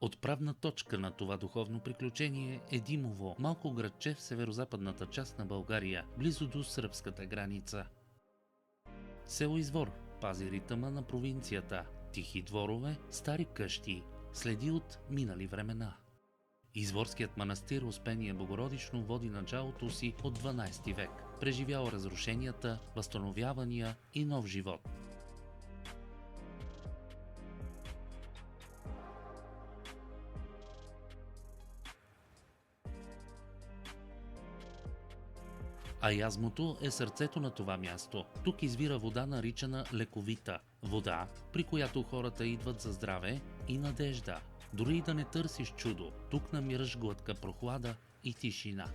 Отправна точка на това духовно приключение е Димово, малко градче в северозападната част на България, близо до сръбската граница. Село Извор пази ритъма на провинцията, тихи дворове, стари къщи, следи от минали времена. Изворският манастир Успение Богородично води началото си от 12 век, преживял разрушенията, възстановявания и нов живот. А язмото е сърцето на това място. Тук извира вода, наричана лековита. Вода, при която хората идват за здраве и надежда. Дори и да не търсиш чудо, тук намираш глътка прохлада и тишина.